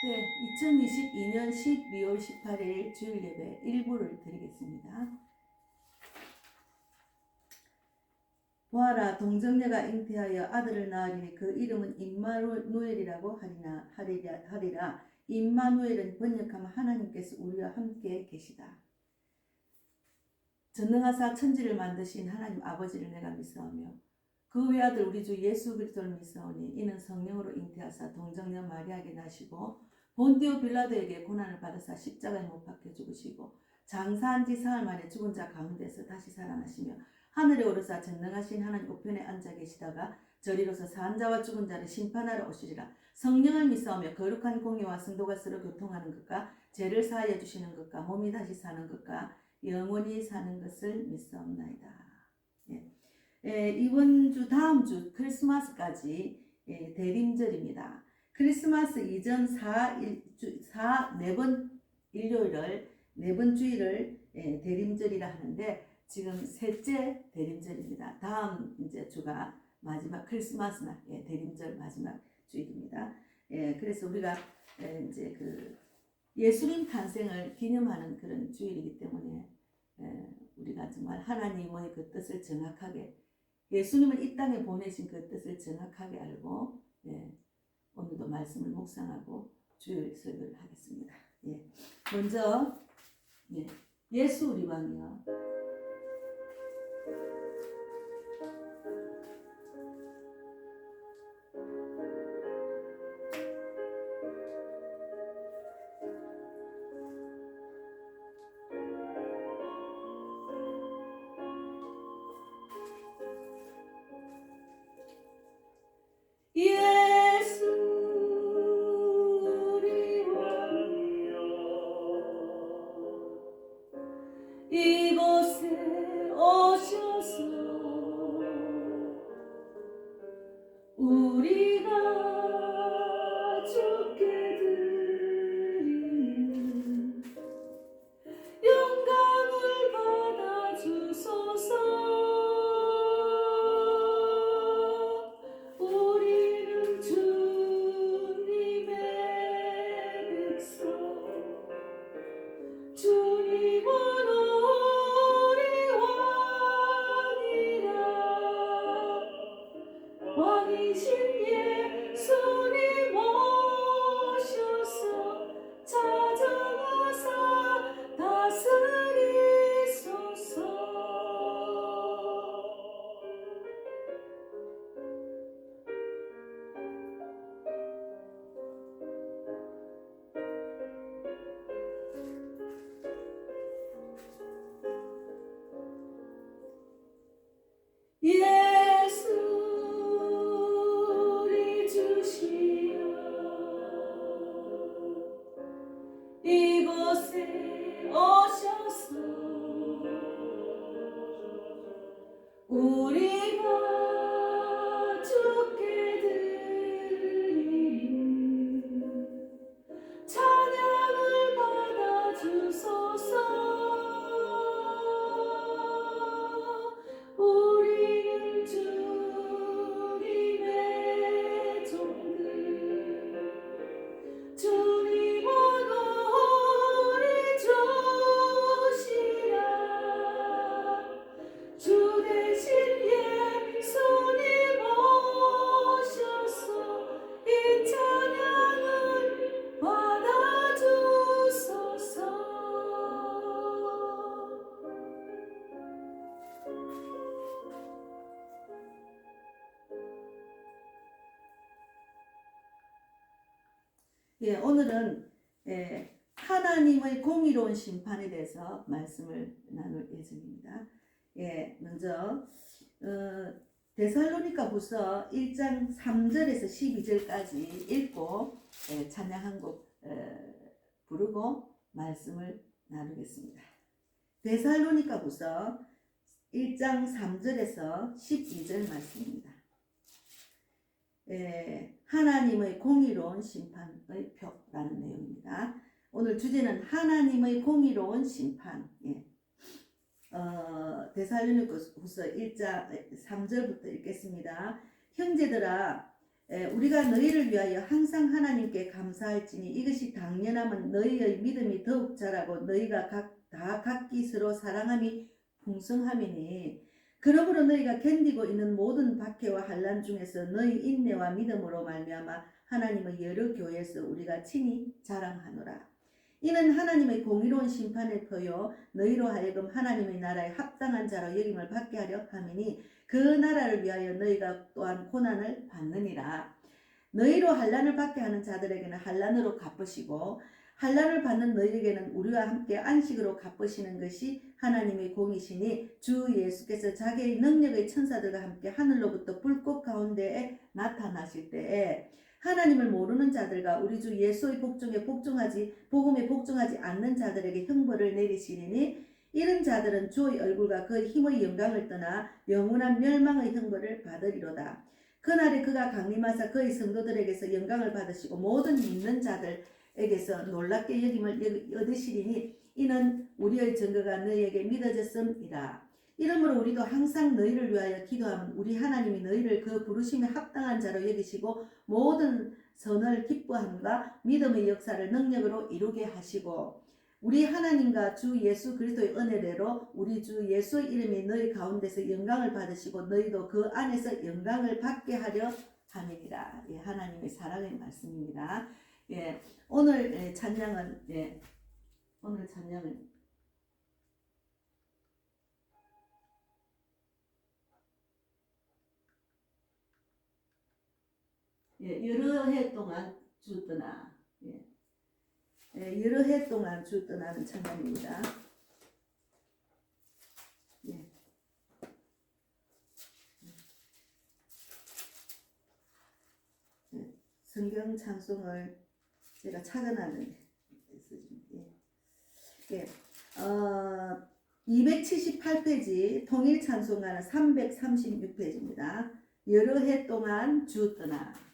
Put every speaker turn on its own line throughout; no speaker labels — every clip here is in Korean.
네, 2022년 12월 18일 주일 예배 일부를 드리겠습니다. 보아라, 동정녀가 잉태하여 아들을 낳으리니 그 이름은 임마누엘이라고 하리라. 임마누엘은 번역하면 하나님께서 우리와 함께 계시다. 전능하사 천지를 만드신 하나님 아버지를 내가 믿사오며 그 외아들 우리 주 예수 그리스도를 믿사오니 이는 성령으로 잉태하사 동정녀 마리아에게 나시고 본디오 빌라도에게 고난을 받으사 십자가에 못 박혀 죽으시고 장사한 지 사흘 만에 죽은 자 가운데서 다시 살아나시며 하늘에 오르사 전능하신 하나님 우편에 앉아 계시다가 저리로서 산 자와 죽은 자를 심판하러 오시리라. 성령을 믿사오며 거룩한 공예와 성도가 서로 교통하는 것과 죄를 사하여 주시는 것과 몸이 다시 사는 것과 영원히 사는 것을 믿사옵나이다. 이번 주 다음 주 크리스마스까지 대림절입니다. 크리스마스 이전 4번 일요일을 4번 주일을 대림절이라 하는데 지금 셋째 대림절입니다. 다음 이제 주가 마지막 크리스마스 날 대림절 마지막 주일입니다. 그래서 우리가 이제 그 예수님 탄생을 기념하는 그런 주일이기 때문에 우리가 정말 하나님의 그 뜻을 정확하게 예수님을 이 땅에 보내신 그 뜻을 정확하게 알고 오늘도 말씀을 묵상하고 주일 설교를 하겠습니다. 먼저 예수 우리 왕이여 이곳에 오셔서 우리가 주께 드리는 영광을 받아주소서. 우리는 주님의 백성 주님은 왕이신 예수님 오셔서 찾아와서 다스리소서. 이곳에 오셔서 우리가 주께 드리는 찬양을 받아주소서. 우리는 주님의 종들 주님은 우리 주시라. 주 대신 예수님 오셔서 이 찬양을 받아주소서. 오늘은 하나님의 공의로운 심판에 대해서 말씀을 나눌 예정입니다. 먼저 데살로니가후서 1장 3절에서 12절까지 읽고 찬양 한 곡 부르고 말씀을 나누겠습니다. 데살로니가후서 1장 3절에서 12절 말씀입니다. 하나님의 공의로운 심판의 표라는 내용입니다. 오늘 주제는 하나님의 공의로운 심판. 데살로니가후서 1장 3절부터 읽겠습니다. 형제들아, 우리가 너희를 위하여 항상 하나님께 감사할지니 이것이 당연하면 너희의 믿음이 더욱 자라고 너희가 다 각기 서로 사랑함이 풍성함이니 그러므로 너희가 견디고 있는 모든 박해와 환난 중에서 너희 인내와 믿음으로 말미암아 하나님의 여러 교회에서 우리가 친히 자랑하노라. 이는 하나님의 공의로운 심판을 퍼여 너희로 하여금 하나님의 나라에 합당한 자로 여김을 받게 하려 함이니 그 나라를 위하여 너희가 또한 고난을 받느니라. 너희로 환난을 받게 하는 자들에게는 환난으로 갚으시고 환난을 받는 너희에게는 우리와 함께 안식으로 갚으시는 것이 하나님의 공이시니 주 예수께서 자기의 능력의 천사들과 함께 하늘로부터 불꽃 가운데에 나타나실 때에 하나님을 모르는 자들과 우리 주 예수의 복음에 복종하지 않는 자들에게 형벌을 내리시리니 이런 자들은 주의 얼굴과 그 힘의 영광을 떠나 영원한 멸망의 형벌을 받으리로다. 그날에 그가 강림하사 그의 성도들에게서 영광을 받으시고 모든 믿는 자들에게서 놀랍게 여김을 얻으시리니 이는 우리의 증거가 너희에게 믿어졌음이라. 이러므로 우리도 항상 너희를 위하여 기도하면 우리 하나님이 너희를 그 부르심에 합당한 자로 여기시고 모든 선을 기뻐함과 믿음의 역사를 능력으로 이루게 하시고 우리 하나님과 주 예수 그리스도의 은혜대로 우리 주 예수의 이름이 너희 가운데서 영광을 받으시고 너희도 그 안에서 영광을 받게 하려 함이니라. 예, 하나님의 사랑의 말씀입니다. 예, 오늘 찬양은 오늘 찬양은 여러 해 동안 주 떠나. 여러 해 동안 주 떠나는 찬양입니다. 성경 찬송을 제가 찾아놨는데 278페이지 통일 찬송가는 336페이지입니다. 여러 해 동안 주 떠나.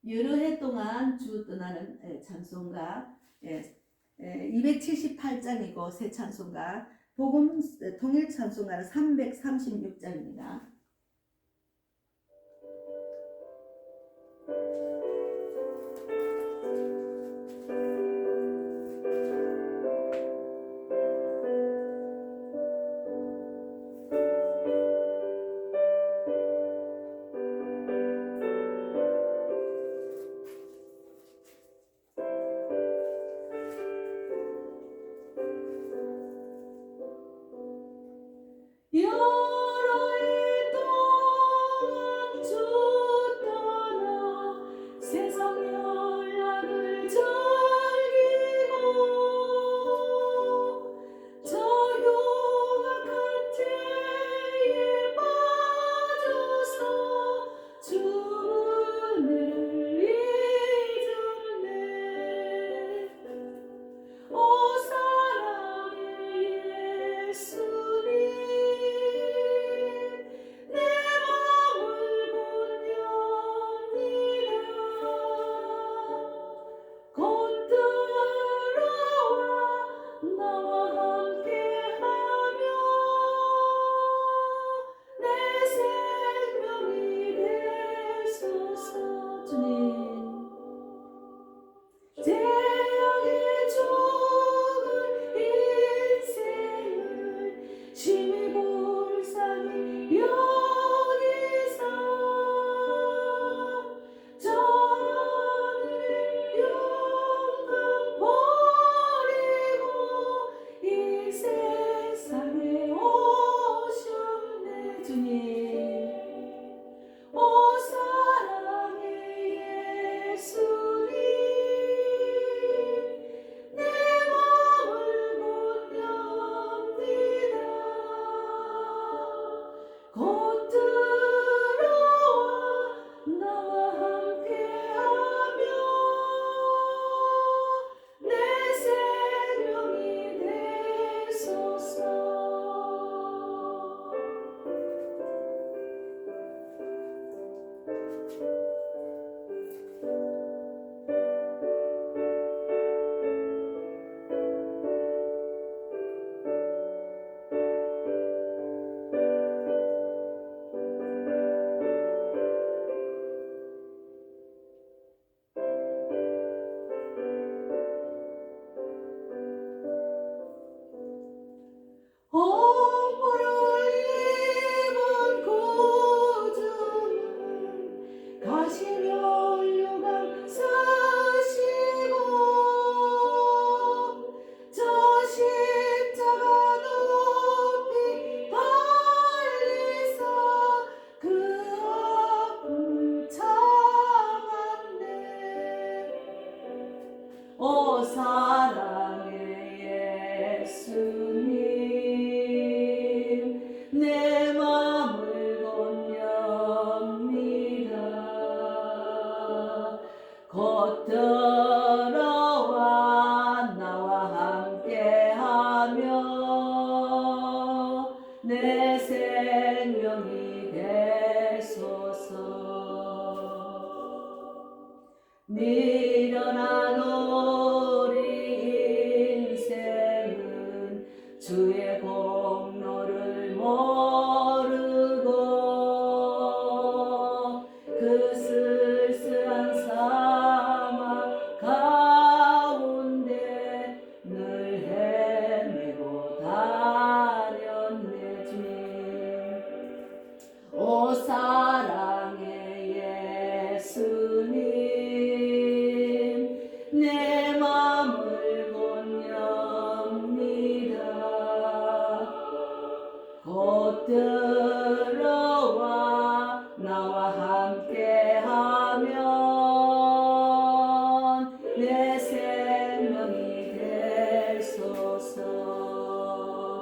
여러 해 동안 주 떠나는 찬송가 278장이고 새 찬송가 복음 통일 찬송가는 336장입니다. 내 생명이 되소서. 미련한 우리 인생은 주의 공로를 모르고 그 쓸쓸한 사막 가운데 늘 헤매고 다녔네. 주님, 오 사랑의 예수님, 내 맘을 곧 엽니다. 곧 들어와 나와 함께하면 내 생명이 되소서.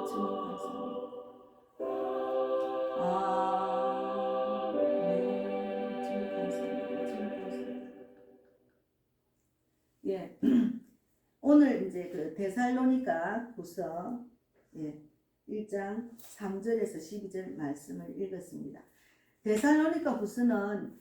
주님 감사합니다. 주님 감사합니다. 예. 오늘 이제 그 데살로니가 후서 1장 3절에서 12절 말씀을 읽었습니다. 데살로니가 후서는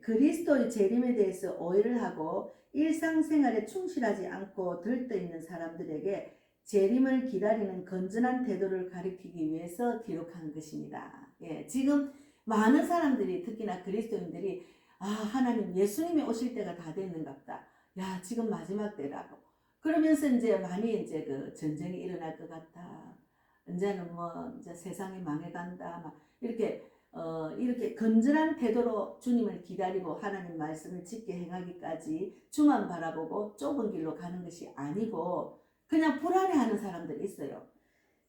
그리스도의 재림에 대해서 오해를 하고 일상생활에 충실하지 않고 들떠있는 사람들에게 재림을 기다리는 건전한 태도를 가리키기 위해서 기록한 것입니다. 지금 많은 사람들이, 특히나 그리스도인들이 하나님, 예수님이 오실 때가 다 됐는갑다. 야, 지금 마지막 때라고. 그러면서 이제 많이 이제 그 전쟁이 일어날 것 같아. 이제는 뭐 이제 세상이 망해간다. 막 이렇게 이렇게 건전한 태도로 주님을 기다리고 하나님 말씀을 짓게 행하기까지 주만 바라보고 좁은 길로 가는 것이 아니고 그냥 불안해하는 사람들이 있어요.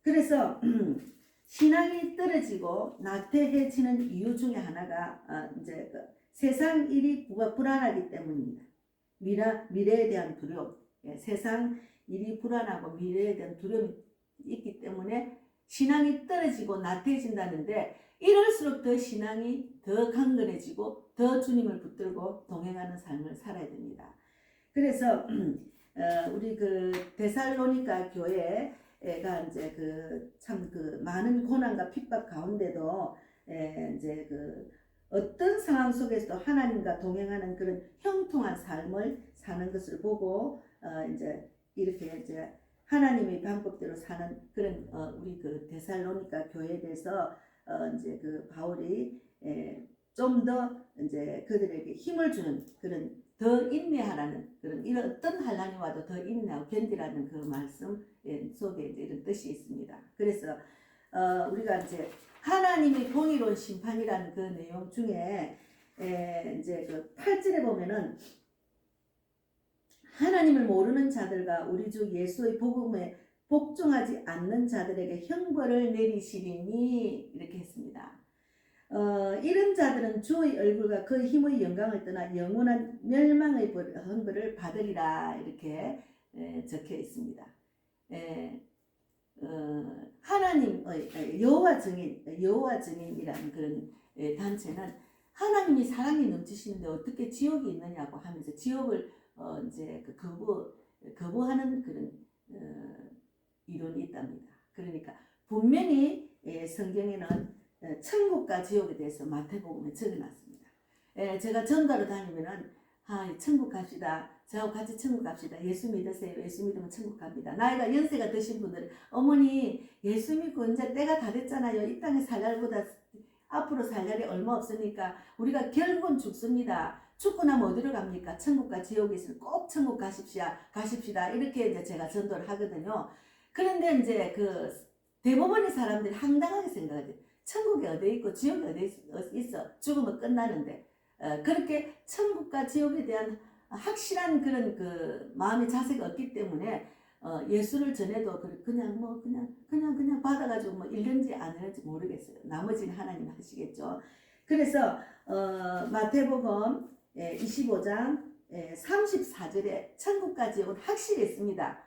그래서 신앙이 떨어지고 나태해지는 이유 중에 하나가 이제 그 세상 일이 불안하기 때문입니다. 미래에 대한 두려움, 세상 일이 불안하고 미래에 대한 두려움이 있기 때문에 신앙이 떨어지고 나태해진다는데, 이럴수록 더 신앙이 더 강건해지고 더 주님을 붙들고 동행하는 삶을 살아야 됩니다. 그래서 우리 그 데살로니가 교회가 이제 참 많은 고난과 핍박 가운데도 이제 어떤 상황 속에서도 하나님과 동행하는 그런 형통한 삶을 사는 것을 보고 이제 이렇게 이제 하나님의 방법대로 사는 그런 우리 그 데살로니가 교회에 대해서 이제 바울이 좀 더 이제 그들에게 힘을 주는 그런, 더 인내하라는 그런, 이런 어떤 환난이 와도 더 인내하고 견디라는 그 말씀 속에 이제 이런 뜻이 있습니다. 그래서 우리가 이제 하나님의 공의로운 심판이라는 그 내용 중에 이제 8절에 보면은 하나님을 모르는 자들과 우리 주 예수의 복음에 복종하지 않는 자들에게 형벌을 내리시리니 이렇게 했습니다. 이런 자들은 주의 얼굴과 그 힘의 영광을 떠나 영원한 멸망의 형벌을 받으리라 이렇게 적혀 있습니다. 하나님의 여호와 증인이라는 그런 단체는 하나님이 사랑이 넘치시는데 어떻게 지옥이 있느냐고 하면서 지옥을 이제 거부하는 그런 이론이 있답니다. 그러니까 분명히 성경에는 천국과 지옥에 대해서 마태복음에 적어놨습니다. 제가 전도로 다니면은 천국 갑시다. 저하고 같이 천국 갑시다. 예수 믿으세요. 예수 믿으면 천국 갑니다. 나이가 연세가 드신 분들은 어머니 예수 믿고 이제 때가 다 됐잖아요. 이 땅에 살 날보다 앞으로 살 날이 얼마 없으니까 우리가 결국은 죽습니다. 죽고 나면 어디로 갑니까? 천국과 지옥에 있으면 꼭 천국 가십시다. 이렇게 이제 제가 전도를 하거든요. 그런데 이제 대부분의 사람들이 황당하게 생각하지. 천국이 어디 있고 지옥이 어디 있어? 죽으면 끝나는데. 그렇게 천국과 지옥에 대한 확실한 그런 마음의 자세가 없기 때문에 예수를 전해도 그냥 받아가지고 뭐 읽는지 안 읽는지 모르겠어요. 나머지는 하나님 하시겠죠. 그래서 마태복음 25장 34절에 천국과 지옥은 확실히 있습니다.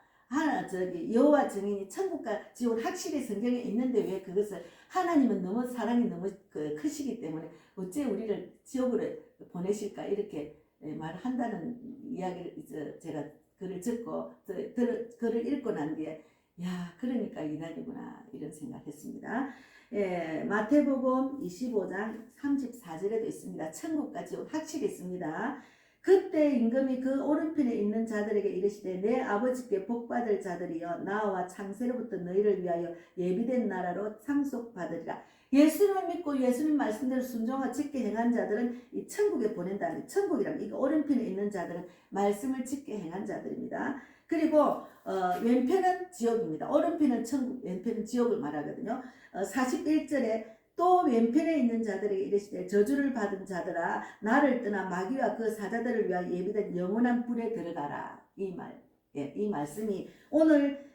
여호와 증인이 천국과 지옥은 확실히 성경에 있는데 왜 그것을, 하나님은 너무 사랑이 너무 크시기 때문에 어째 우리를 지옥으로 보내실까 이렇게 말을 한다는 이야기를 제가 글을 듣고 글을 읽고 난 뒤에 야, 그러니까 이날이구나 이런 생각했습니다. 예, 마태복음 25장 34절에도 있습니다. 천국과 지옥 확실히 있습니다. 그때 임금이 그 오른편에 있는 자들에게 이르시되 내 아버지께 복받을 자들이여 나와 창세로부터 너희를 위하여 예비된 나라로 상속받으리라. 예수님을 믿고 예수님 말씀대로 순종하고 짓게 행한 자들은 이 천국에 보낸다는, 천국이란 이거 오른편에 있는 자들은 말씀을 짓게 행한 자들입니다. 그리고 왼편은 지옥입니다. 오른편은 천국, 왼편은 지옥을 말하거든요. 41절에 또 왼편에 있는 자들에게 이르시되 저주를 받은 자들아 나를 떠나 마귀와 그 사자들을 위하여 예비된 영원한 불에 들어가라. 이 말, 예, 이 말씀이 오늘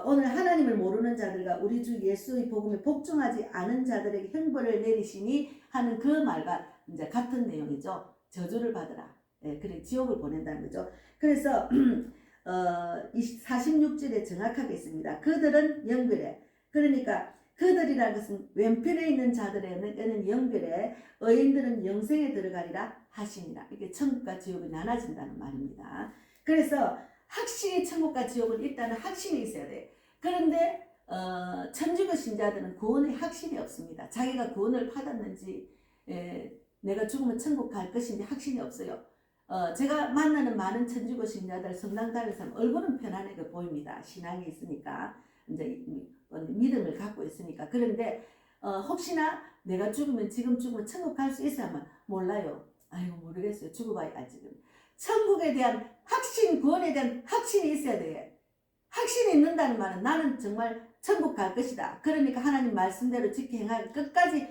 오늘 하나님을 모르는 자들과 우리 주 예수의 복음에 복종하지 않은 자들에게 형벌을 내리시니 하는 그 말과 이제 같은 내용이죠. 저주를 받으라. 예, 그래 지옥을 보낸다는 거죠. 그래서 46절에 정확하게 있습니다. 그들은 영별에, 그러니까 그들이라는 것은 왼편에 있는 자들에게는 영별에, 의인들은 영생에 들어가리라 하시니라. 이게 천국과 지옥이 나눠진다는 말입니다. 그래서 확실히 천국과 지옥은 일단은 확신이 있어야 돼. 그런데 천주교 신자들은 구원의 확신이 없습니다. 자기가 구원을 받았는지, 내가 죽으면 천국 갈 것인지 확신이 없어요. 제가 만나는 많은 천주교 신자들, 성당 다니는 사람 얼굴은 편안하게 보입니다. 신앙이 있으니까, 이제 믿음을 갖고 있으니까. 그런데 혹시나 내가 죽으면, 지금 죽으면 천국 갈 수 있어야 하면 몰라요. 아이고 모르겠어요. 죽어봐야 알지. 천국에 대한 확신, 구원에 대한 확신이 있어야 돼. 확신이 있는다는 말은 나는 정말 천국 갈 것이다. 그러니까 하나님 말씀대로 지켜 행할 끝까지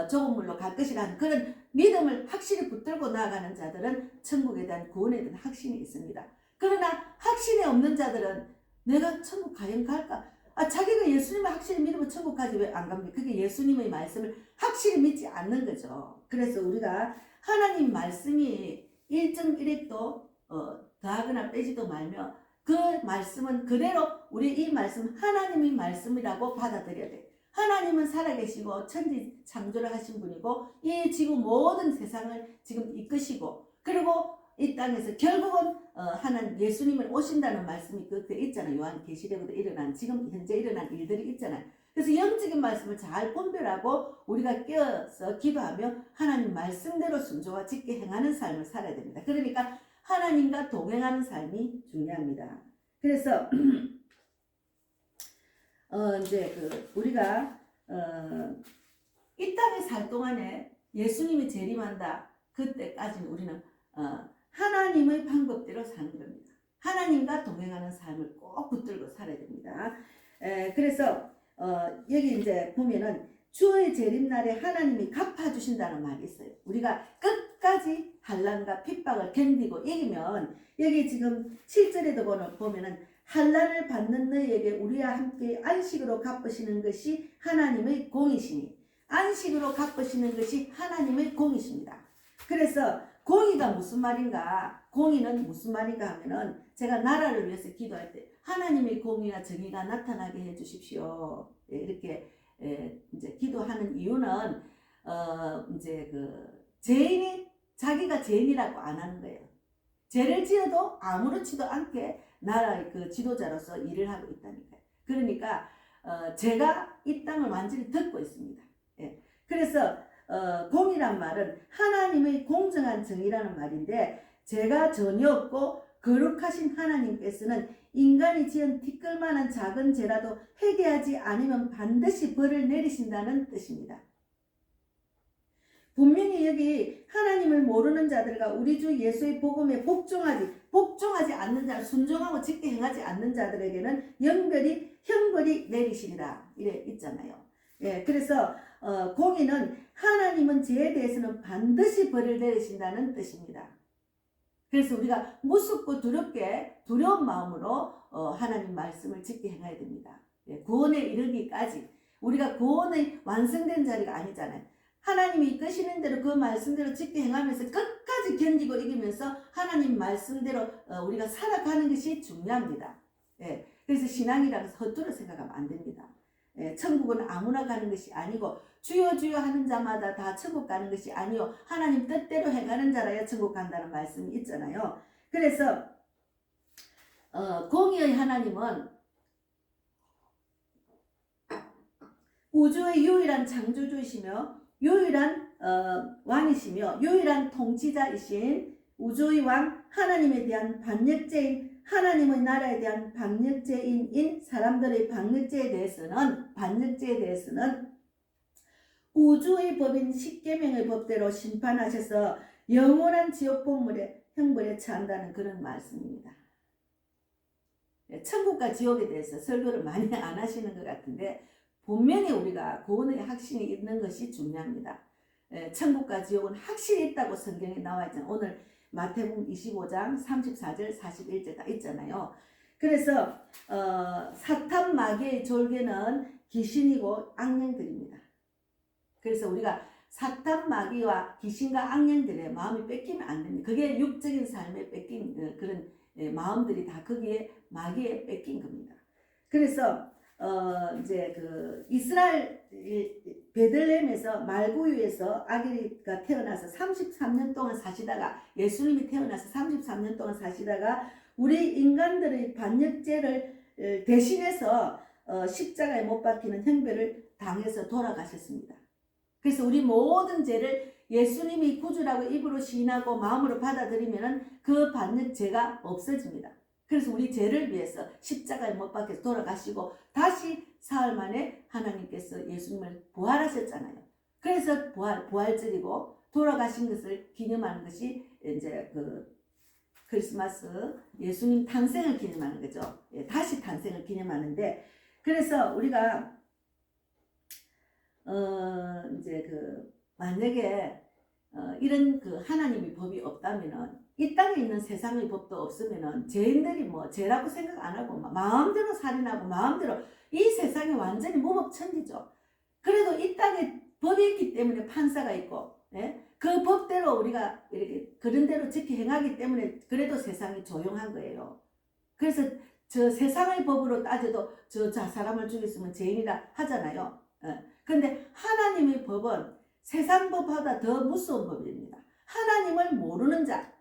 좋은 물로 갈 것이라는 그런 믿음을 확실히 붙들고 나아가는 자들은 천국에 대한 구원에 대한 확신이 있습니다. 그러나 확신이 없는 자들은 내가 천국 과연 갈까? 자기가 예수님을 확실히 믿으면 천국 가지 왜 안 갑니까? 그게 예수님의 말씀을 확실히 믿지 않는 거죠. 그래서 우리가 하나님 말씀이 1.1핵도 더하거나 빼지도 말며 그 말씀은 그대로 우리 이 말씀 하나님의 말씀이라고 받아들여야 돼. 하나님은 살아계시고 천지 창조를 하신 분이고 이 지구 모든 세상을 지금 이끄시고 그리고 이 땅에서 결국은 하나님 예수님을 오신다는 말씀이 그때 있잖아요. 요한계시록에도 일어난 지금 현재 일어난 일들이 있잖아요. 그래서 영적인 말씀을 잘 분별하고 우리가 깨어서 기도하며 하나님 말씀대로 순종과 짓게 행하는 삶을 살아야 됩니다. 그러니까 하나님과 동행하는 삶이 중요합니다. 그래서 이제 우리가 이 땅에 살 동안에 예수님이 재림한다. 그때까지는 우리는 하나님의 방법대로 사는 겁니다. 하나님과 동행하는 삶을 꼭 붙들고 살아야 됩니다. 그래서 여기 이제 보면은 주의 재림날에 하나님이 갚아주신다는 말이 있어요. 우리가 끝까지 환난과 핍박을 견디고 이기면 여기 지금 7절에도 보면은 환난을 받는 너희에게 우리와 함께 안식으로 갚으시는 것이 하나님의 공이시니 안식으로 갚으시는 것이 하나님의 공이십니다. 그래서 공의가 무슨 말인가? 공의는 무슨 말인가 하면은 제가 나라를 위해서 기도할 때 하나님의 공의와 정의가 나타나게 해 주십시오. 이렇게 이제 기도하는 이유는 이제 죄인이 자기가 죄인이라고 안 하는 거예요. 죄를 지어도 아무렇지도 않게 나라의 지도자로서 일을 하고 있다니까요. 그러니까 제가 이 땅을 완전히 덮고 있습니다. 그래서 공이란 말은 하나님의 공정한 정의라는 말인데 죄가 전혀 없고 거룩하신 하나님께서는 인간이 지은 티끌만한 작은 죄라도 회개하지 않으면 반드시 벌을 내리신다는 뜻입니다. 분명히 여기 하나님을 모르는 자들과 우리 주 예수의 복음에 복종하지 않는 자, 순종하고 짓게 행하지 않는 자들에게는 형벌이 내리시리라 이래 있잖아요. 그래서 공의는 하나님은 죄에 대해서는 반드시 벌을 내리신다는 뜻입니다. 그래서 우리가 무섭고 두려운 마음으로 하나님 말씀을 짓게 행해야 됩니다. 구원에 이르기까지 우리가 구원의 완성된 자리가 아니잖아요. 하나님이 이끄시는 대로 그 말씀대로 짓게 행하면서 끝까지 견디고 이기면서 하나님 말씀대로 우리가 살아가는 것이 중요합니다. 그래서 신앙이라고 해서 헛되이 생각하면 안 됩니다. 천국은 아무나 가는 것이 아니고 주여 주여 하는 자마다 다 천국 가는 것이 아니요 하나님 뜻대로 행하는 자라야 천국 간다는 말씀이 있잖아요. 그래서 공의의 하나님은 우주의 유일한 창조주이시며 유일한 왕이시며 유일한 통치자이신 우주의 왕 하나님에 대한 반역죄인 하나님의 나라에 대한 반역죄인인 사람들의 반역죄에 대해서는 우주의 법인 십계명의 법대로 심판하셔서 영원한 지옥 본물의 형벌에 처한다는 그런 말씀입니다. 천국과 지옥에 대해서 설교를 많이 안 하시는 것 같은데 분명히 우리가 구원의 확신이 있는 것이 중요합니다. 천국과 지옥은 확실히 있다고 성경에 나와 있잖아요. 오늘 마태복음 25장 34절 41절 다 있잖아요. 그래서 사탄 마귀의 졸개는 귀신이고 악령들입니다. 그래서 우리가 사탄 마귀와 귀신과 악령들의 마음이 뺏기면 안 됩니다. 그게 육적인 삶에 뺏긴 그런 마음들이 다 거기에 마귀에 뺏긴 겁니다. 그래서 이제 그 이스라엘 베들레헴에서 말구유에서 아기가 태어나서 33년 동안 사시다가 예수님이 태어나서 33년 동안 사시다가 우리 인간들의 반역죄를 대신해서 십자가에 못 박히는 형벌을 당해서 돌아가셨습니다. 그래서 우리 모든 죄를 예수님이 구주라고 입으로 시인하고 마음으로 받아들이면 그 반역죄가 없어집니다. 그래서 우리 죄를 위해서 십자가에 못 박혀서 돌아가시고 다시 사흘 만에 하나님께서 예수님을 부활하셨잖아요. 그래서 부활절이고 돌아가신 것을 기념하는 것이 이제 그 크리스마스 예수님 탄생을 기념하는 거죠. 다시 탄생을 기념하는데 그래서 우리가 이제 그 만약에 이런 그 하나님의 법이 없다면은 이 땅에 있는 세상의 법도 없으면은 죄인들이 뭐 죄라고 생각 안 하고 마음대로 살인하고 마음대로 이 세상이 완전히 무법천지죠. 그래도 이 땅에 법이 있기 때문에 판사가 있고, 그 법대로 우리가 이렇게 그런 대로 지켜 행하기 때문에 그래도 세상이 조용한 거예요. 그래서 저 세상의 법으로 따져도 저 사람을 죽였으면 죄인이라 하잖아요. 그런데 하나님의 법은 세상 법보다 더 무서운 법입니다. 하나님을 모르는 자,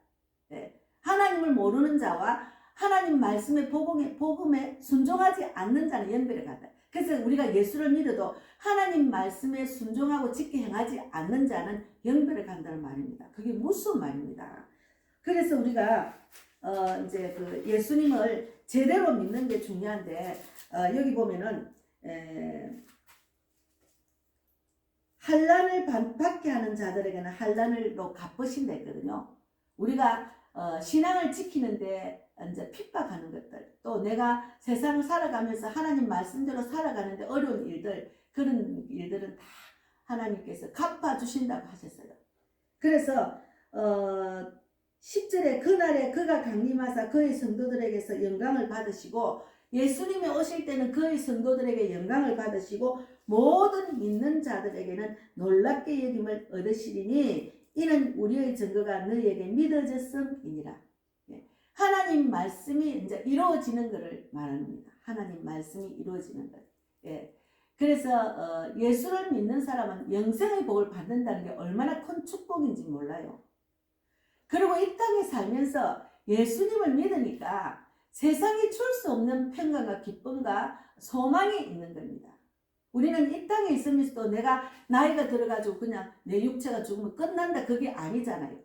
하나님을 모르는 자와 하나님 말씀의 복음에 순종하지 않는 자는 연별에 간다. 그래서 우리가 예수를 믿어도 하나님 말씀에 순종하고 지켜 행하지 않는 자는 연별에 간다는 말입니다. 그게 무슨 말입니다. 그래서 우리가 이제 그 예수님을 제대로 믿는 게 중요한데 여기 보면은 환난을 받게 하는 자들에게는 환난으로 갚으신다 했거든요. 우리가 신앙을 지키는데 이제 핍박하는 것들, 또 내가 세상을 살아가면서 하나님 말씀대로 살아가는데 어려운 일들, 그런 일들은 다 하나님께서 갚아주신다고 하셨어요. 그래서 10절에 그날에 그가 강림하사 그의 성도들에게서 영광을 받으시고 예수님이 오실 때는 그의 성도들에게 영광을 받으시고 모든 믿는 자들에게는 놀랍게 여김을 얻으시리니 이는 우리의 증거가 너희에게 믿어졌음이니라. 하나님 말씀이 이제 이루어지는 것을 말합니다. 하나님 말씀이 이루어지는 것. 그래서 예수를 믿는 사람은 영생의 복을 받는다는 게 얼마나 큰 축복인지 몰라요. 그리고 이 땅에 살면서 예수님을 믿으니까 세상이 줄 수 없는 평강과 기쁨과 소망이 있는 겁니다. 우리는 이 땅에 있으면서도 내가 나이가 들어가지고 그냥 내 육체가 죽으면 끝난다, 그게 아니잖아요.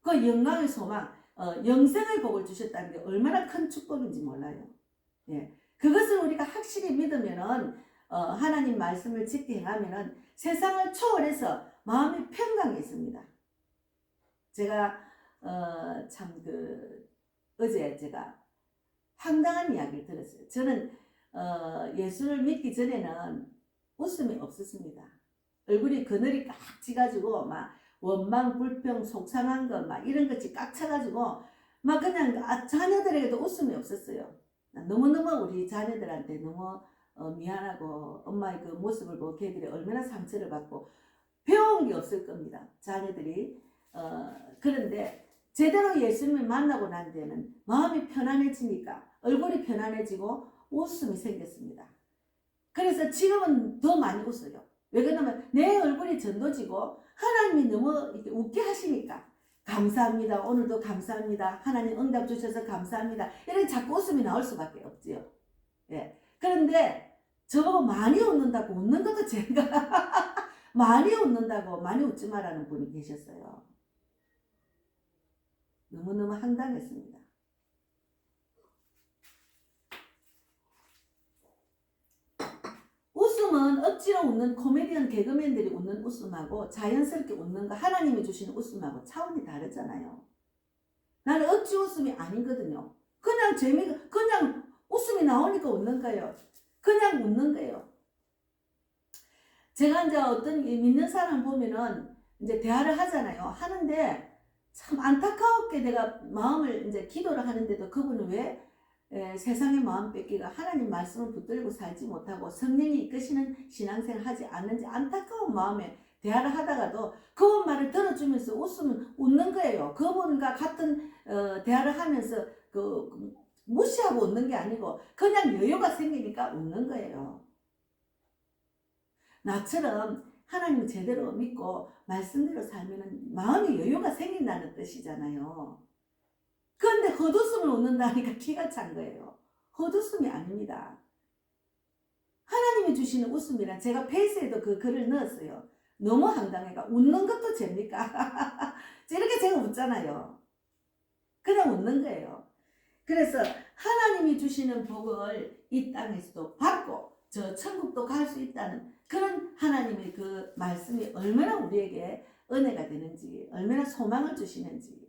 그 영광의 소망, 영생의 복을 주셨다는 게 얼마나 큰 축복인지 몰라요. 그것을 우리가 확실히 믿으면은 하나님 말씀을 지켜 행하면은 세상을 초월해서 마음의 평강이 있습니다. 제가 어제 제가 황당한 이야기를 들었어요. 저는 예수를 믿기 전에는 웃음이 없었습니다. 얼굴이 그늘이 깍 찌가지고 막 원망, 불평, 속상한 거 막 이런 것이 깍 차가지고 막 그냥 자녀들에게도 웃음이 없었어요. 너무너무 우리 자녀들한테 너무 미안하고 엄마의 그 모습을 보고 걔들이 얼마나 상처를 받고 배운 게 없을 겁니다. 자녀들이. 그런데 제대로 예수님을 만나고 난 데는 마음이 편안해지니까 얼굴이 편안해지고 웃음이 생겼습니다. 그래서 지금은 더 많이 웃어요. 왜 그러냐면 내 얼굴이 전도지고 하나님이 너무 이렇게 웃게 하시니까 감사합니다. 오늘도 감사합니다. 하나님 응답 주셔서 감사합니다. 이렇게 자꾸 웃음이 나올 수밖에 없지요. 예. 그런데 저보고 많이 웃는다고 웃는 것도 제가 많이 웃는다고 많이 웃지 마라는 분이 계셨어요. 너무너무 황당했습니다. 웃음은 억지로 웃는 코미디언 개그맨들이 웃는 웃음하고 자연스럽게 웃는 거 하나님이 주시는 웃음하고 차원이 다르잖아요. 나는 억지 웃음이 아니거든요. 그냥 재미가 그냥 웃음이 나오니까 웃는 거예요. 그냥 웃는 거예요. 제가 이제 어떤 믿는 사람 보면은 이제 대화를 하잖아요. 하는데 참 안타깝게 내가 마음을 이제 기도를 하는데도 그분은 왜 세상의 마음 뺏기가 하나님 말씀을 붙들고 살지 못하고 성령이 이끄시는 신앙생활 하지 않는지 안타까운 마음에 대화를 하다가도 그분 말을 들어주면서 웃는 거예요. 그분과 같은 대화를 하면서 무시하고 웃는 게 아니고 그냥 여유가 생기니까 웃는 거예요. 나처럼 하나님을 제대로 믿고 말씀대로 살면 마음의 여유가 생긴다는 뜻이잖아요. 그런데 헛웃음을 웃는다니까 기가 찬 거예요. 헛웃음이 아닙니다. 하나님이 주시는 웃음이란 제가 페이스에도 그 글을 넣었어요. 너무 황당해가 웃는 것도 죄입니까? 이렇게 제가 웃잖아요. 그냥 웃는 거예요. 그래서 하나님이 주시는 복을 이 땅에서도 받고 저 천국도 갈 수 있다는 그런 하나님의 그 말씀이 얼마나 우리에게 은혜가 되는지 얼마나 소망을 주시는지.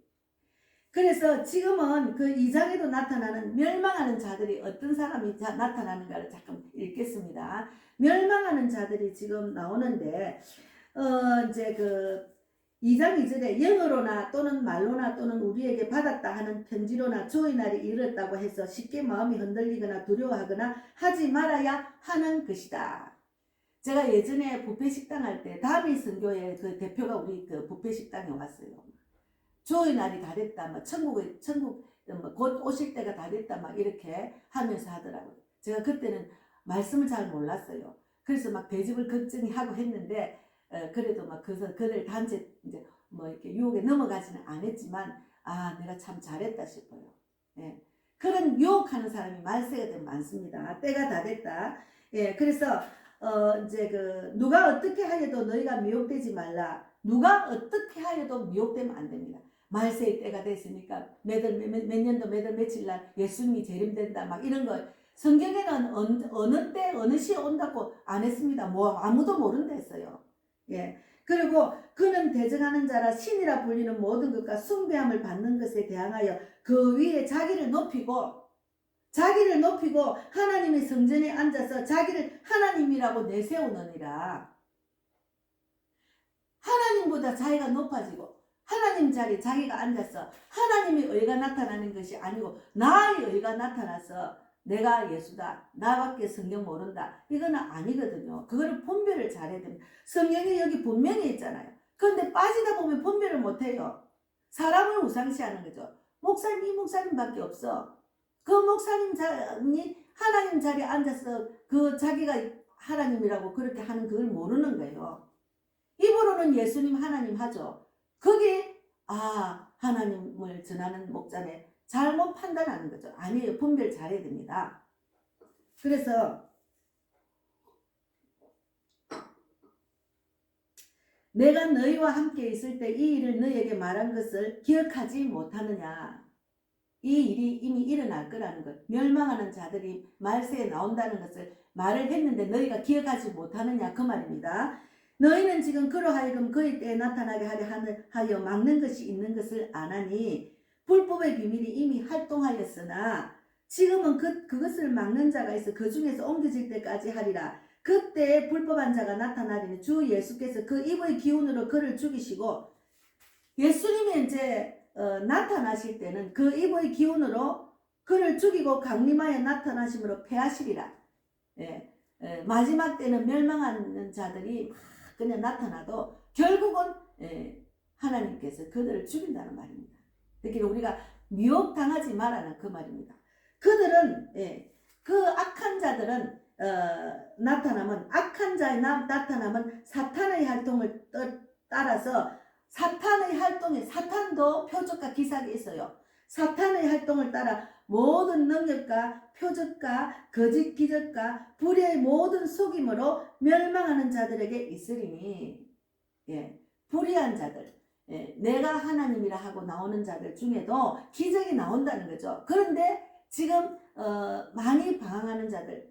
그래서 지금은 그 2장에도 나타나는 멸망하는 자들이 어떤 사람이 나타나는가를 잠깐 읽겠습니다. 멸망하는 자들이 지금 나오는데 이제 그 2장 2절에 영어로나 또는 말로나 또는 우리에게 받았다 하는 편지로나 주의 날이 이르렀다고 해서 쉽게 마음이 흔들리거나 두려워하거나 하지 말아야 하는 것이다. 제가 예전에 뷔페식당 할 때 다비 선교회 그 대표가 우리 그 뷔페식당에 왔어요. 주의 날이 다 됐다, 막 천국 곧 오실 때가 다 됐다, 막 이렇게 하면서 하더라고요. 제가 그때는 말씀을 잘 몰랐어요. 그래서 막 대집을 걱정히 하고 했는데 그래도 막 그들 단체 이제 뭐 이렇게 유혹에 넘어가지는 않았지만 내가 참 잘했다 싶어요. 예. 그런 유혹하는 사람이 말세가 되면 많습니다. 때가 다 됐다. 예. 그래서 이제 누가 어떻게 하여도 너희가 미혹되지 말라. 누가 어떻게 하여도 미혹되면 안 됩니다. 말세의 때가 됐으니까 몇 년도 며칠 날 예수님이 재림된다 막 이런 거 성경에는 어느 때 어느 시에 온다고 안 했습니다. 뭐 아무도 모른다 했어요. 예. 그리고 그는 대적하는 자라 신이라 불리는 모든 것과 숭배함을 받는 것에 대항하여 그 위에 자기를 높이고 하나님의 성전에 앉아서 자기를 하나님이라고 내세우느니라. 하나님보다 자기가 높아지고 하나님 자리에 자기가 앉아서 하나님의 의가 나타나는 것이 아니고 나의 의가 나타나서 내가 예수다. 나밖에 성경 모른다. 이거는 아니거든요. 그거를 분별을 잘해야 됩니다. 성경이 여기 분명히 있잖아요. 그런데 빠지다 보면 분별을 못해요. 사람을 우상시하는 거죠. 목사님, 이 목사님밖에 없어. 그 목사님이 하나님 자리에 앉아서 그 자기가 하나님이라고 그렇게 하는 그걸 모르는 거예요. 입으로는 예수님 하나님 하죠. 그게 하나님을 전하는 목자네. 잘못 판단하는 거죠. 아니에요. 분별 잘해야 됩니다. 그래서 내가 너희와 함께 있을 때 이 일을 너희에게 말한 것을 기억하지 못하느냐. 이 일이 이미 일어날 거라는 것. 멸망하는 자들이 말세에 나온다는 것을 말을 했는데 너희가 기억하지 못하느냐 그 말입니다. 너희는 지금 그러하여금 그의 때에 나타나게 하여 막는 것이 있는 것을 아나니 불법의 비밀이 이미 활동하였으나 지금은 그것을 막는 자가 있어 그 중에서 옮겨질 때까지 하리라. 그때 불법한 자가 나타나리니 주 예수께서 그 입의 기운으로 그를 죽이시고 예수님이 이제 나타나실 때는 그 입의 기운으로 그를 죽이고 강림하여 나타나심으로 패하시리라. 마지막 때는 멸망하는 자들이 그냥 나타나도 결국은 하나님께서 그들을 죽인다는 말입니다. 그러니까 우리가 미혹당하지 말라는 그 말입니다. 그들은 그 악한 자들은 악한 자의 나타남은 사탄의 활동을 따라서 사탄의 활동에 사탄도 표적과 기사가 있어요. 사탄의 활동을 따라 모든 능력과 표적과 거짓 기적과 불의의 모든 속임으로 멸망하는 자들에게 있으리니 예, 불의한 자들 내가 하나님이라 하고 나오는 자들 중에도 기적이 나온다는 거죠. 그런데 지금 많이 방황하는 자들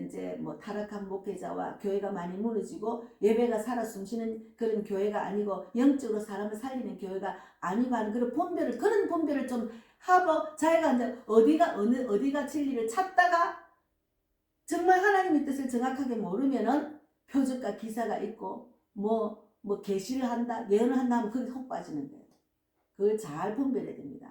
이제 뭐 타락한 목회자와 교회가 많이 무너지고 예배가 살아 숨쉬는 그런 교회가 아니고 영적으로 사람을 살리는 교회가 아니고 하는 그런 분별을 좀 하고 자기가 이제 어디가 진리를 찾다가 정말 하나님의 뜻을 정확하게 모르면은 표적과 기사가 있고 뭐 계시를 한다 예언을 한다 하면 그게 속 빠지는 거예요. 그걸 잘 분별해야 됩니다.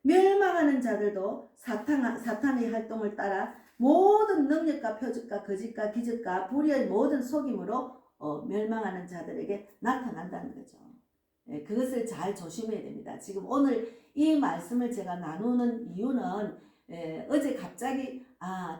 멸망하는 자들도 사탄의 활동을 따라 모든 능력과 표적과 거짓과 기적과 불의의 모든 속임으로 멸망하는 자들에게 나타난다는 거죠. 예, 그것을 잘 조심해야 됩니다. 지금 오늘 이 말씀을 제가 나누는 이유는 어제 갑자기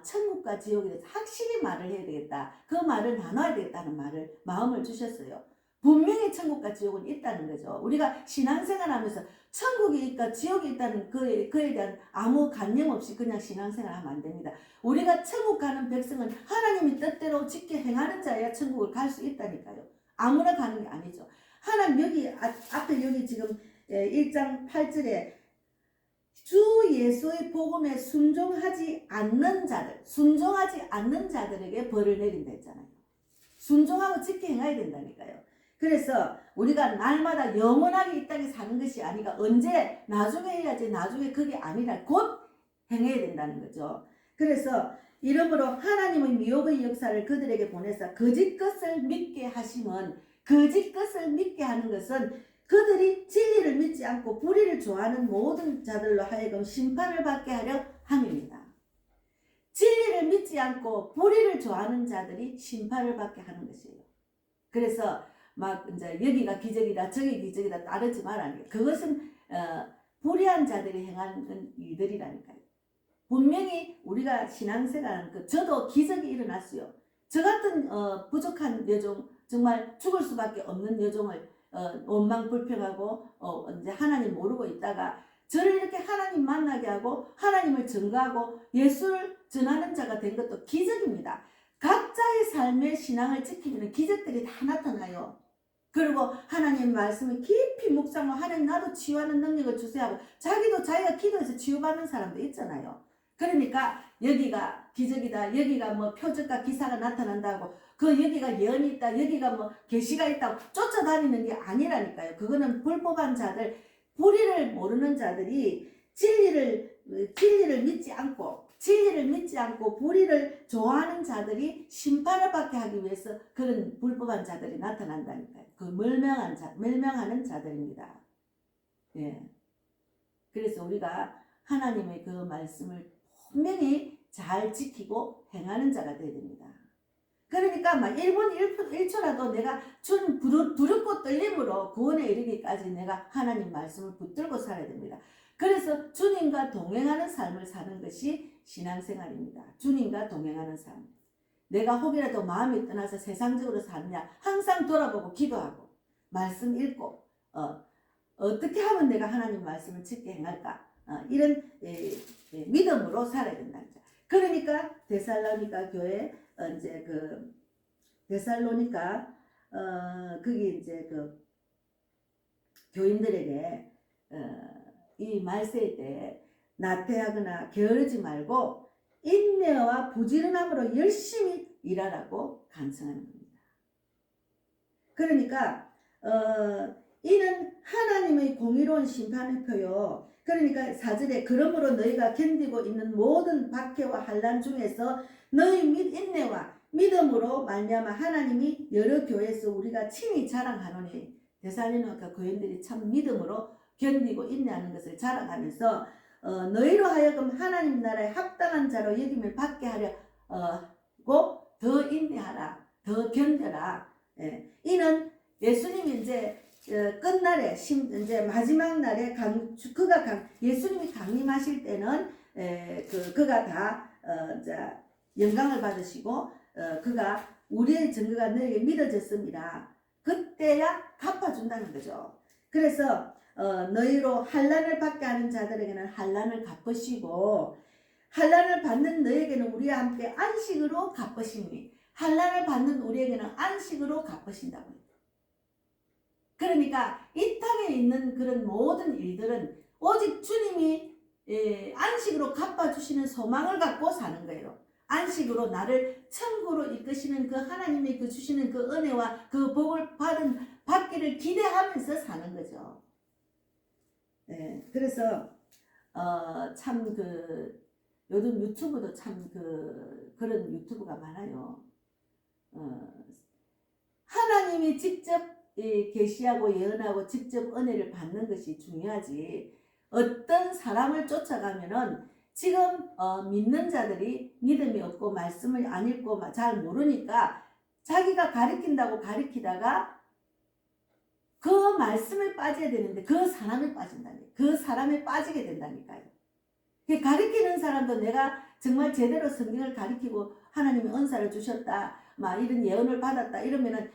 천국과 지옥에 대해서 확실히 말을 해야 되겠다. 그 말을 나눠야 되겠다는 마음을 주셨어요. 분명히 천국과 지옥은 있다는 거죠. 우리가 신앙생활하면서 천국이 있다 지옥이 있다는 그에 대한 아무 관념 없이 그냥 신앙생활하면 안 됩니다. 우리가 천국 가는 백성은 하나님의 뜻대로 지켜 행하는 자야 천국을 갈 수 있다니까요. 아무나 가는 게 아니죠. 하나님 여기 앞에 여기 지금 1장 8절에 주 예수의 복음에 순종하지 않는 자들에게 벌을 내린다 했잖아요. 순종하고 지켜 행해야 된다니까요. 그래서 우리가 날마다 영원하게 이 땅에 사는 것이 아니라 언제 나중에 해야지 나중에 그게 아니라 곧 행해야 된다는 거죠. 그래서 이러므로 하나님의 미혹의 역사를 그들에게 보내서 거짓 것을 믿게 하시면 거짓 것을 믿게 하는 것은 그들이 진리를 믿지 않고 불의를 좋아하는 모든 자들로 하여금 심판을 받게 하려 함입니다. 진리를 믿지 않고 불의를 좋아하는 자들이 심판을 받게 하는 것이에요. 그래서 막 이제 여기가 기적이다 저기 기적이다 따르지 말라는 게 그것은 불의한 자들이 행하는 일들이라니까요. 분명히 우리가 신앙생활하는 저도 기적이 일어났어요. 저 같은 부족한 여종 정말 죽을 수밖에 없는 여종을 원망 불평하고 이제 하나님 모르고 있다가 저를 이렇게 하나님 만나게 하고 하나님을 증거하고 예수를 전하는 자가 된 것도 기적입니다. 각자의 삶의 신앙을 지키면 기적들이 다 나타나요. 그리고 하나님 말씀을 깊이 묵상하고 하나님 나도 치유하는 능력을 주세요 하고 자기도 자기가 기도해서 치유받는 사람도 있잖아요. 그러니까 여기가 기적이다 여기가 뭐 표적과 기사가 나타난다고 여기가 예언이 있다 여기가 뭐 계시가 있다고 쫓아다니는 게 아니라니까요. 그거는 불법한 자들 불의를 모르는 자들이 진리를 믿지 않고 불의를 좋아하는 자들이 심판을 받게 하기 위해서 그런 불법한 자들이 나타난다니까요. 그 멸망하는 자들입니다. 예. 그래서 우리가 하나님의 그 말씀을 분명히 잘 지키고 행하는 자가 되어야 됩니다. 그러니까 막 1분 1초라도 내가 주님 두렵고 떨림으로 구원에 이르기까지 내가 하나님 말씀을 붙들고 살아야 됩니다. 그래서 주님과 동행하는 삶을 사는 것이 신앙생활입니다. 주님과 동행하는 삶. 내가 혹이라도 마음이 떠나서 세상적으로 사느냐 항상 돌아보고 기도하고 말씀 읽고 어떻게 하면 내가 하나님 말씀을 지켜 행할까 이런 믿음으로 살아야 된다는 거죠. 그러니까 데살로니가 교회 이제 그 데살로니가 거기 이제 그 교인들에게 이 말세일 때 나태하거나 게으르지 말고 인내와 부지런함으로 열심히 일하라고 간청하는 겁니다. 그러니까 이는 하나님의 공의로운 심판의 표요. 그러니까 4절에 그러므로 너희가 견디고 있는 모든 박해와 환난 중에서 너희 인내와 믿음으로 말미암아 하나님이 여러 교회에서 우리가 친히 자랑하노니 데살로니가 교인들이 참 믿음으로 견디고 인내하는 것을 자랑하면서 너희로 하여금 하나님 나라에 합당한 자로 여김을 받게 하려고 더 인내하라 더 견뎌라. 이는 예수님이 이제 끝날에 이제 마지막 날에 예수님이 강림하실 때는 그가 다 영광을 받으시고 그가 우리의 증거가 너에게 믿어졌습니다. 그때야 갚아준다는 거죠. 그래서 너희로 환난을 받게 하는 자들에게는 환난을 갚으시고 환난을 받는 너에게는 우리와 함께 안식으로 갚으시니 환난을 받는 우리에게는 안식으로 갚으신다고 해요. 그러니까 이 땅에 있는 그런 모든 일들은 오직 주님이 안식으로 갚아주시는 소망을 갖고 사는 거예요. 안식으로 나를 천국으로 이끄시는 그 하나님의 그 주시는 그 은혜와 그 복을 받기를 기대하면서 사는 거죠. 네, 그래서 참 요즘 유튜브도 참 그런 유튜브가 많아요. 하나님이 직접 계시하고 예언하고 직접 은혜를 받는 것이 중요하지. 어떤 사람을 쫓아가면은 지금 믿는 자들이 믿음이 없고 말씀을 안 읽고 잘 모르니까 자기가 가르친다고 가르치다가 그 말씀에 빠져야 되는데 그 사람에 빠진다니까요. 그 사람에 빠지게 된다니까요. 가르치는 사람도 내가 정말 제대로 성경을 가르치고 하나님의 은사를 주셨다, 막 이런 예언을 받았다 이러면은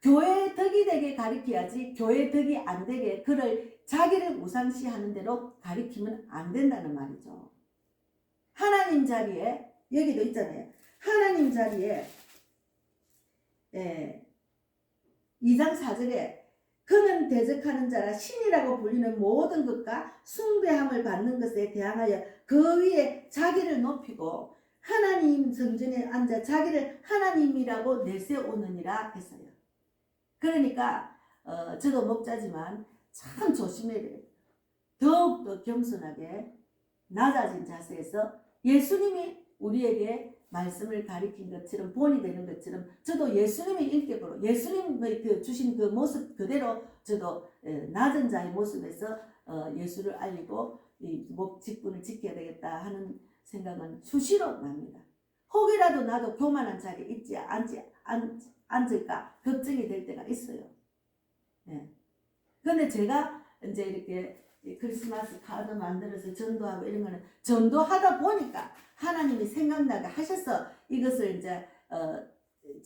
교회의 덕이 되게 가르쳐야지 교회의 덕이 안 되게 그를 자기를 우상시하는 대로 가르치면 안 된다는 말이죠. 하나님 자리에 여기도 있잖아요. 하나님 자리에 2장 4절에 그는 대적하는 자라 신이라고 불리는 모든 것과 숭배함을 받는 것에 대항하여 그 위에 자기를 높이고 하나님 성전에 앉아 자기를 하나님이라고 내세우느니라 했어요. 그러니까 저도 목자지만 참 조심해야 돼요. 더욱더 겸손하게 낮아진 자세에서 예수님이 우리에게 말씀을 가리킨 것처럼 본이 되는 것처럼 저도 예수님의 인격으로 예수님의 주신 그 모습 그대로 저도 낮은 자의 모습에서 예수를 알리고 이 직분을 지켜야 되겠다 하는 생각은 수시로 납니다. 혹이라도 나도 교만한 자리에 있지 앉을까 걱정이 될 때가 있어요. 그런데 제가 이제 이렇게 크리스마스 카드 만들어서 전도하고 이런 거는 전도하다 보니까 하나님이 생각나게 하셔서 이것을 이제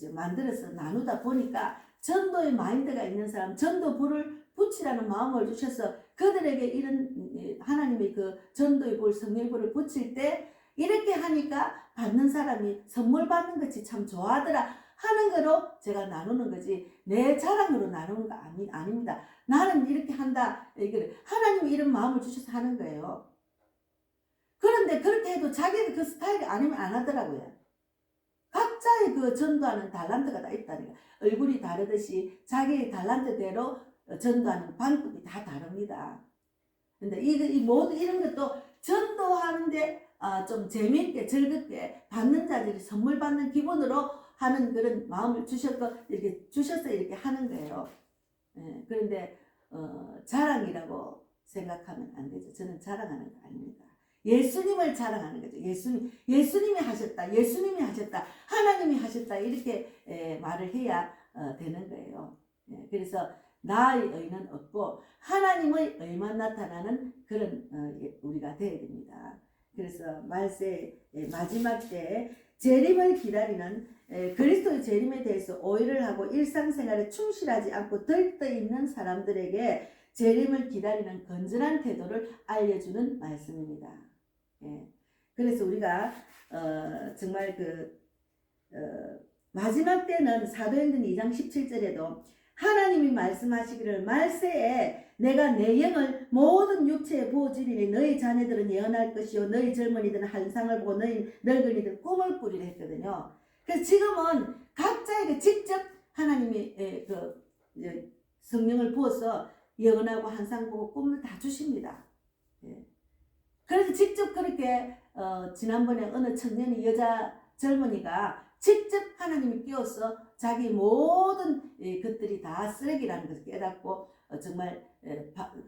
만들어서 나누다 보니까 전도의 마인드가 있는 사람, 전도불을 붙이라는 마음을 주셔서 그들에게 이런 하나님의 그 전도의 불, 성령의 불을 붙일 때 이렇게 하니까 받는 사람이 선물 받는 것이 참 좋아하더라 하는 거로 제가 나누는 거지 내 자랑으로 나누는 거 아닙니다. 나는 이렇게 한다. 하나님이 이런 마음을 주셔서 하는 거예요. 그런데 그렇게 해도 자기가 그 스타일이 아니면 안 하더라고요. 각자의 그 전도하는 달란트가 다 있다니까. 얼굴이 다르듯이 자기의 달란트대로 전도하는 방법이 다 다릅니다. 근데 이 모든 이런 것도 전도하는데 좀 재미있게 즐겁게 받는 자들이 선물 받는 기분으로 하는 그런 마음을 주셔서 이렇게 하는 거예요. 그런데 자랑이라고 생각하면 안 되죠. 저는 자랑하는 거 아닙니다. 예수님을 자랑하는 거죠. 예수님이 하셨다. 예수님이 하셨다. 하나님이 하셨다. 이렇게 말을 해야 되는 거예요. 그래서 나의 의는 없고 하나님의 의만 나타나는 그런 우리가 되어야 됩니다. 그래서 말세 마지막 때 재림을 기다리는 그리스도의 재림에 대해서 오해를 하고 일상생활에 충실하지 않고 들떠있는 사람들에게 재림을 기다리는 건전한 태도를 알려주는 말씀입니다. 그래서 우리가 정말 마지막 때는 사도행전 2장 17절에도 하나님이 말씀하시기를 말세에 내가 내 영을 모든 육체에 부어주리니 너희 자녀들은 예언할 것이요 너희 젊은이들은 환상을 보고 너희 늙은이들은 꿈을 꾸리라 했거든요. 그래서 지금은 각자에게 직접 하나님이 성령을 부어서 예언하고 환상 보고 꿈을 다 주십니다. 그래서 직접 그렇게 지난번에 어느 청년이 여자 젊은이가 직접 하나님이 깨워서 자기 모든 것들이 다 쓰레기라는 것을 깨닫고 정말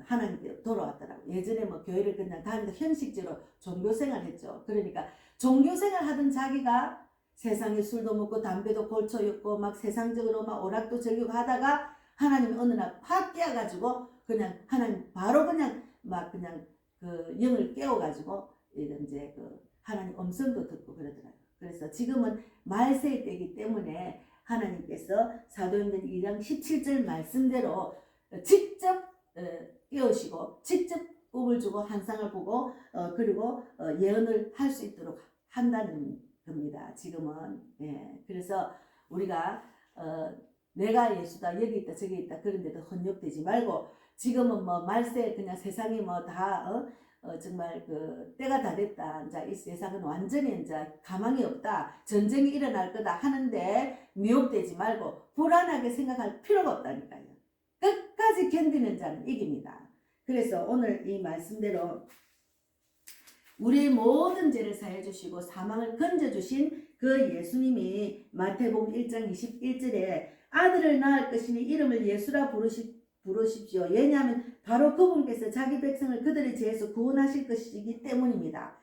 하나님께 돌아왔더라고요. 예전에 뭐 교회를 그냥 다니다 형식적으로 종교생활 했죠. 그러니까 종교생활 하던 자기가 세상에 술도 먹고 담배도 골초였고 막 세상적으로 막 오락도 즐기고 하다가 하나님이 어느 날 팍 깨워가지고 그냥 하나님 바로 그냥 막 그냥 그 영을 깨워가지고 이제 하나님 음성도 듣고 그러더라고요. 그래서 지금은 말세의 때이기 때문에 하나님께서 사도행전 2장 17절 말씀대로 직접 깨우시고 직접 꿈을 주고 환상을 보고 그리고 예언을 할 수 있도록 한다는 겁니다. 지금은. 예. 그래서 우리가 내가 예수다, 여기 있다 저기 있다 그런 데도 혼욕되지 말고, 지금은 뭐 말세 그냥 세상이 뭐 다 정말 그 때가 다 됐다, 이제 이 세상은 완전히 이제 가망이 없다, 전쟁이 일어날 거다 하는데 미혹되지 말고 불안하게 생각할 필요가 없다니까요. 끝까지 견디는 자는 이깁니다. 그래서 오늘 이 말씀대로 우리의 모든 죄를 사해 주시고 사망을 건져 주신 그 예수님이 마태복음 1장 21절에 아들을 낳을 것이니 이름을 예수라 부르십시오. 왜냐하면 바로 그분께서 자기 백성을 그들의 죄에서 구원하실 것이기 때문입니다.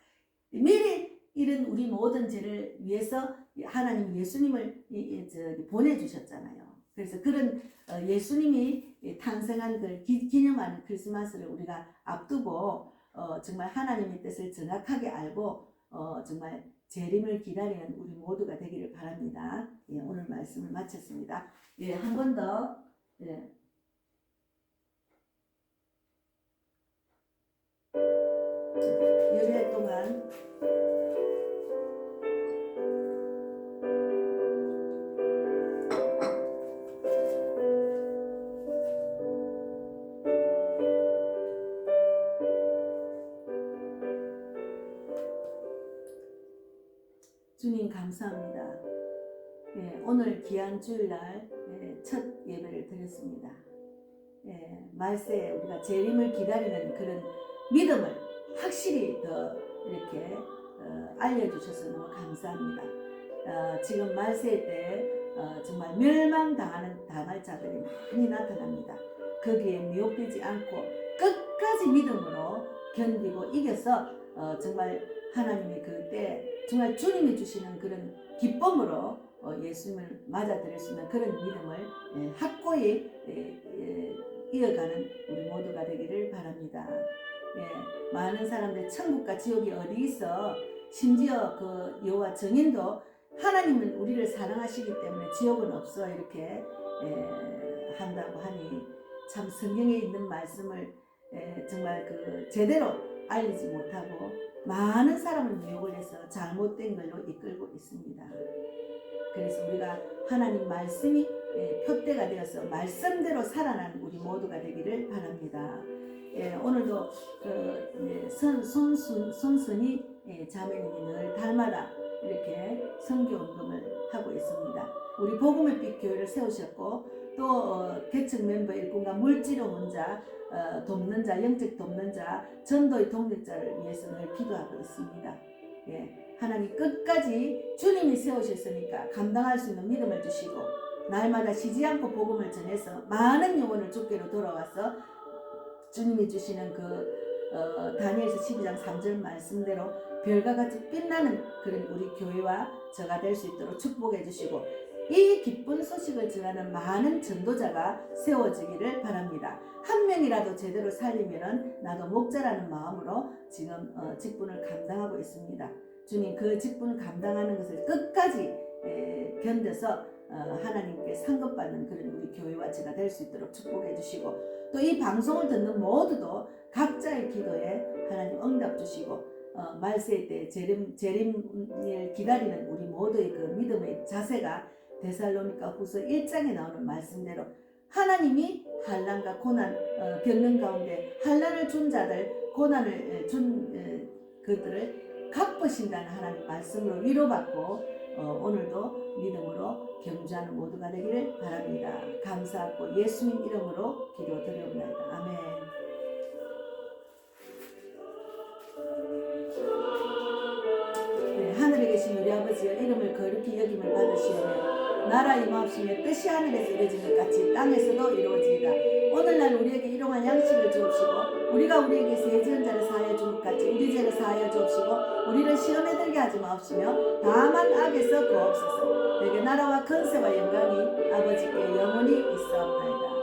미리 이런 우리 모든 죄를 위해서 하나님 예수님을 보내주셨잖아요. 그래서 그런 예수님이 탄생한 걸 기념하는 크리스마스를 우리가 앞두고 정말 하나님의 뜻을 정확하게 알고 정말 재림을 기다리는 우리 모두가 되기를 바랍니다. 예, 오늘 말씀을 마쳤습니다. 예, 한 번 더. 예. 예배 동안 주님 감사합니다. 예, 오늘 귀한 주일날 첫 예배를 드렸습니다. 예, 말세에 우리가 재림을 기다리는 그런 믿음을 확실히 더 이렇게 알려주셔서 너무 감사합니다. 지금 말세 때 정말 멸망당할 자들이 많이 나타납니다. 거기에 미혹되지 않고 끝까지 믿음으로 견디고 이겨서 정말 하나님이 그때 정말 주님이 주시는 그런 기쁨으로 예수님을 맞아들일 수 있는 그런 믿음을 확고히 이어가는 우리 모두가 되기를 바랍니다. 예, 많은 사람들 천국과 지옥이 어디 있어, 심지어 그 여호와 증인도 하나님은 우리를 사랑하시기 때문에 지옥은 없어 이렇게 한다고 하니 참 성경에 있는 말씀을 정말 그 제대로 알리지 못하고 많은 사람을 미혹을 해서 잘못된 걸로 이끌고 있습니다. 그래서 우리가 하나님 말씀이 표대가 되어서 말씀대로 살아나는 우리 모두가 되기를 바랍니다. 오늘도 손순이 자매님이 늘 달마다 이렇게 선교운동을 하고 있습니다. 우리 복음의 빛 교회를 세우셨고 또 개척 멤버 일꾼과 물질로 혼자 돕는 자, 영적 돕는 자, 전도의 동력자를 위해서 늘 기도하고 있습니다. 예, 하나님 끝까지 주님이 세우셨으니까 감당할 수 있는 믿음을 주시고 날마다 쉬지 않고 복음을 전해서 많은 영혼을 주께로 돌아와서 주님이 주시는 그 다니엘서 12장 3절 말씀대로 별과 같이 빛나는 그런 우리 교회와 저가 될 수 있도록 축복해 주시고 이 기쁜 소식을 전하는 많은 전도자가 세워지기를 바랍니다. 한 명이라도 제대로 살리면 나도 목자라는 마음으로 지금 직분을 감당하고 있습니다. 주님 그 직분을 감당하는 것을 끝까지 견뎌서 하나님께 상급받는 그런 우리 교회와 제가 될 수 있도록 축복해 주시고 또 이 방송을 듣는 모두도 각자의 기도에 하나님 응답 주시고 말세 때 재림을 기다리는 우리 모두의 그 믿음의 자세가 데살로니가 후서 1장에 나오는 말씀대로 하나님이 환난과 고난 겪는 가운데 환난을 준 자들, 고난을 준 그들을 갚으신다는 하나님 말씀으로 위로받고 오늘도 믿음으로 경주하는 모두가 되기를 바랍니다. 감사하고 예수님 이름으로 기도드려옵나이다. 아멘. 네, 하늘에 계신 우리 아버지여 이름을 거룩히 여김을 받으시오며 나라 임하옵시며 뜻이 하늘에서 이루어진 것 같이 땅에서도 이루어지리라. 오늘날 우리에게 일용할 양식을 주옵시고 우리가 우리에게 세 지은 자를 사하여 준 것 같이 우리 죄를 사하여 주옵시고 우리를 시험에 들게 하지 마옵시며 다만 악에서 구하옵소서. 내게 나라와 권세와 영광이 아버지께 영원히 있사옵나이다.